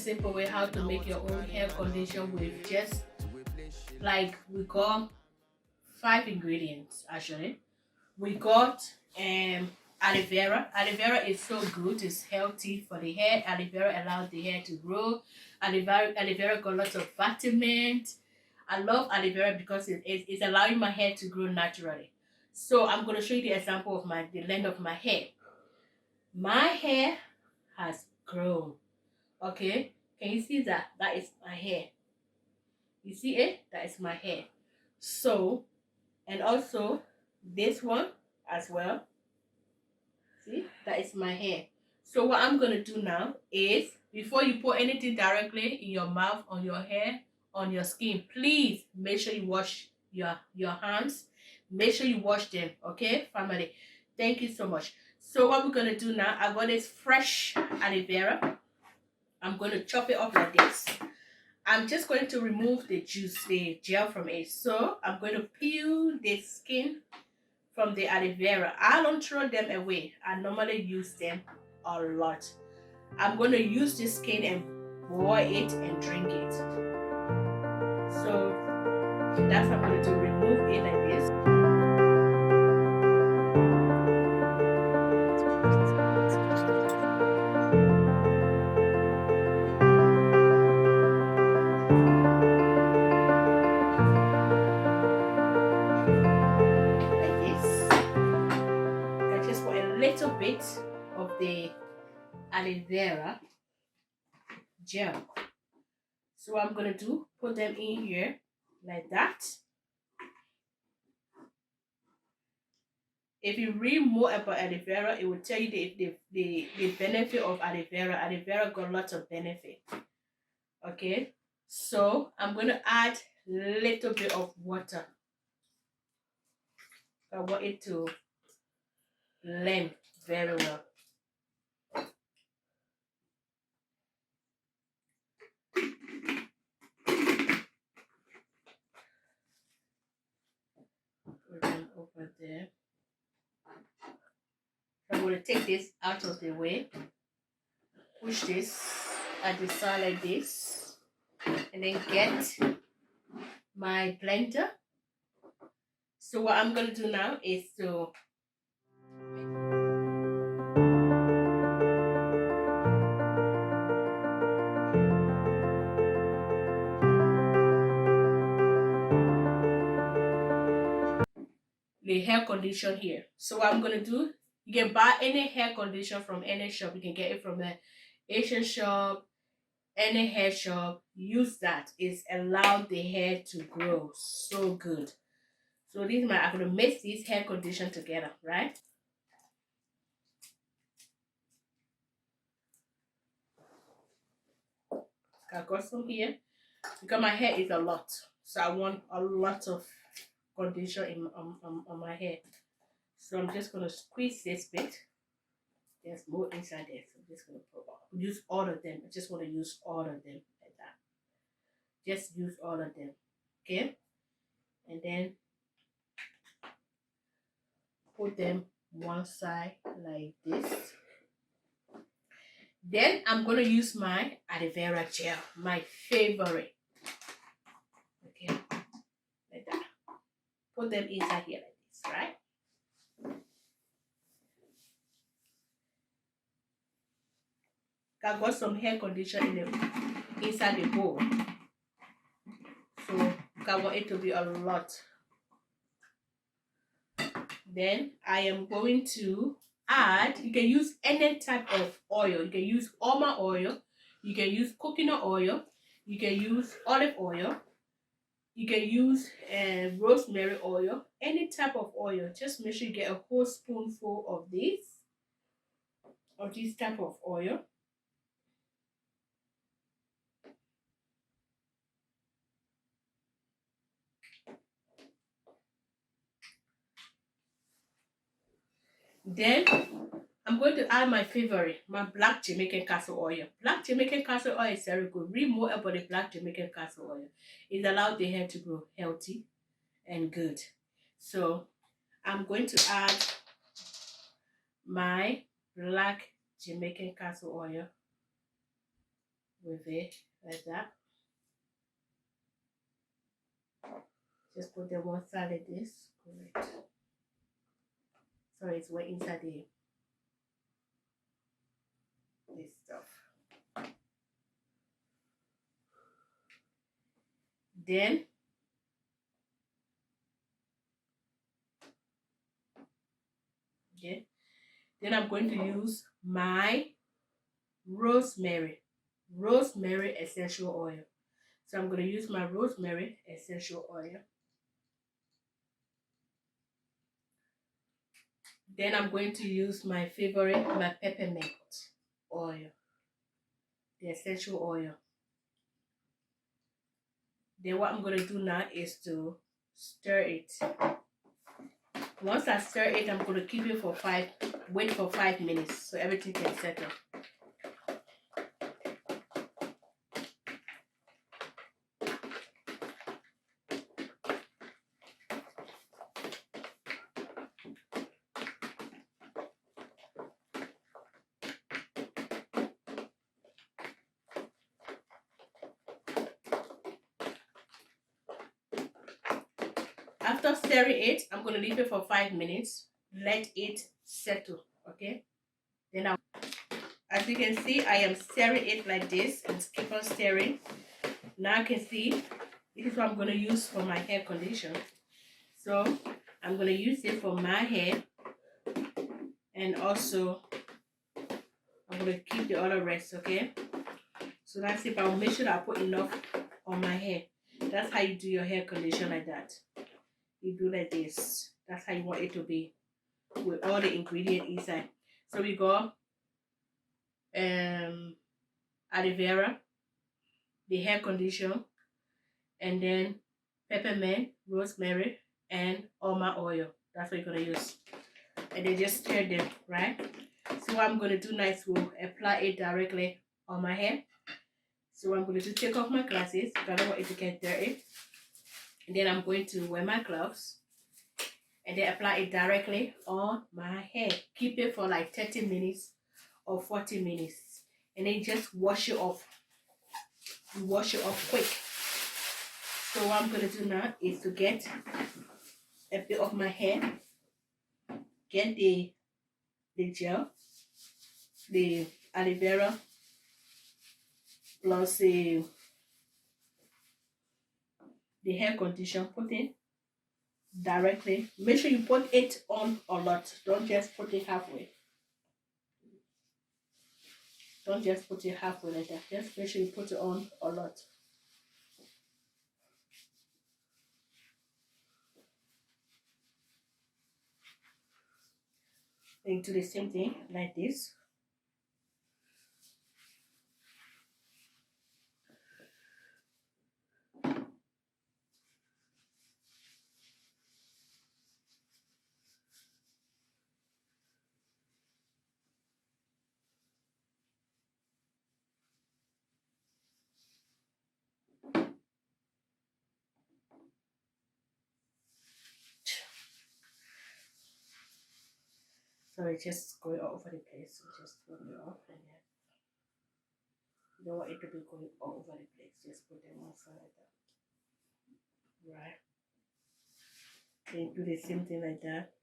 simple way how to make your own hair conditioner with just like we got 5 ingredients actually. We got aloe vera. Aloe vera is so good, it's healthy for the hair. Aloe vera allows the hair to grow. Aloe vera got lots of vitamins. I love aloe vera because it's allowing my hair to grow naturally. So I'm going to show you the example of the length of my hair. My hair has grown. Okay, can you see that? That is my hair. You see it? That is my hair. So, and also this one as well. See, that is my hair. So what I'm going to do now is, before you put anything directly in your mouth, on your hair, on your skin, please make sure you wash your hands. Make sure you wash them, okay, family? Thank you so much. So what we're going to do now, I got this fresh aloe vera. I'm going to chop it up like this. I'm just going to remove the juice, the gel from it. So I'm going to peel the skin from the aloe vera. I don't throw them away. I normally use them a lot. I'm going to use this skin and boil it and drink it. So that's what I'm going to remove it like this. Little bit of the aloe vera gel. So what I'm gonna do, put them in here like that. If you read more about aloe vera, it will tell you the benefit of aloe vera. Aloe vera got lots of benefit. Okay, so I'm gonna add a little bit of water. I want it to blend very well. Put them over there. I'm going to take this out of the way, push this at the side like this, and then get my blender. So what I'm going to do now is to the hair conditioner here. So what I'm going to do, you can buy any hair conditioner from any shop. You can get it from the Asian shop, any hair shop. Use that. It's allowed the hair to grow so good. So this is I'm going to mix this hair conditioner together, right? I got some here because my hair is a lot, so I want a lot of conditioner on my hair. So I'm just gonna squeeze this bit. There's more inside there, so I'm just gonna use all of them. I just want to use all of them like that. Just use all of them, okay? And then put them one side like this. Then I'm gonna use my aloe vera gel, my favorite. Okay, like that. Put them inside here like this, right? I got some hair conditioner inside the bowl, so I want it to be a lot. Then I am going to add, you can use any type of oil. You can use almond oil, you can use coconut oil, you can use olive oil, you can use rosemary oil, any type of oil. Just make sure you get a whole spoonful of this type of oil. Then I'm going to add my favorite, my black Jamaican castle oil. Black Jamaican castle oil is very good. Read more about the black Jamaican castle oil. It allows the hair to grow healthy and good. So I'm going to add my black Jamaican castle oil with it like that. Just put them one side like this. Correct. Sorry, it's wet inside this stuff. Then okay, then I'm going to use my rosemary essential oil. So I'm going to use my rosemary essential oil. Then I'm going to use my favorite, my peppermint oil, the essential oil. Then what I'm going to do now is to stir it. Once I stir it, I'm going to keep it for wait for 5 minutes so everything can settle. After stirring it, I'm going to leave it for 5 minutes. Let it settle, okay? Then as you can see, I am stirring it like this and keep on stirring. Now I can see this is what I'm going to use for my hair condition. So I'm going to use it for my hair, and also I'm going to keep the other rest, okay? So that's it. I'll make sure that I put enough on my hair. That's how you do your hair condition like that. You do like this. That's how you want it to be with all the ingredients inside. So we got aloe vera, the hair conditioner, and then peppermint, rosemary, and almond oil. That's what you're gonna use. And then just stir them, right? So what I'm gonna do now is we'll apply it directly on my hair. So I'm going to take off my glasses because I don't want it to get dirty. And then I'm going to wear my gloves and then apply it directly on my hair. Keep it for like 30 minutes or 40 minutes. And then just wash it off. Wash it off quick. So what I'm going to do now is to get a bit of my hair. Get the gel, the aloe vera, plus the hair conditioner. Put it directly. Make sure you put it on a lot. Don't just put it halfway. Don't just put it halfway like that. Just make sure you put it on a lot. And do the same thing like this. So it's just going all over the place. So just rub it off and then you don't want it to be going all over the place. Just put them on side like that. Right. Then do the same thing like that.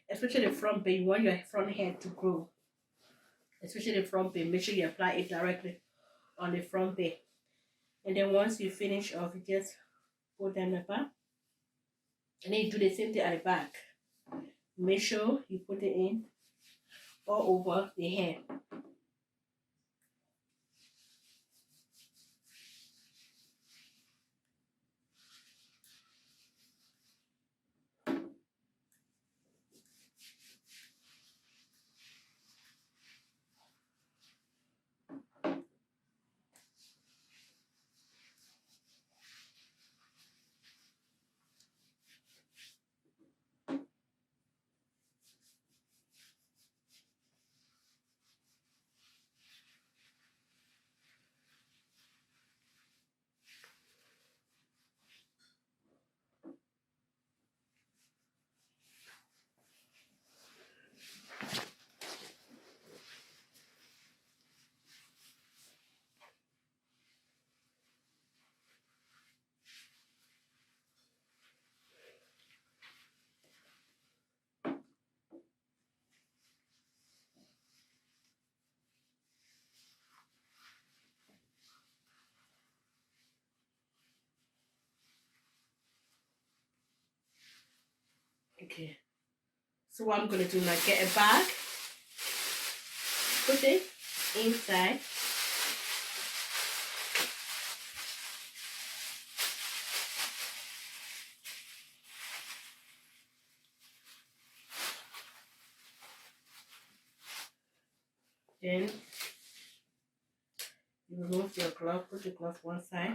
Especially the front bit, you want your front hair to grow. Especially the front bit, make sure you apply it directly on the front bit. And then once you finish off, you just put them apart. And then you do the same thing at the back. Make sure you put it in all over the hair. Okay. So what I'm gonna do now, get a bag, put it inside. Then you remove your glove, put your glove one side.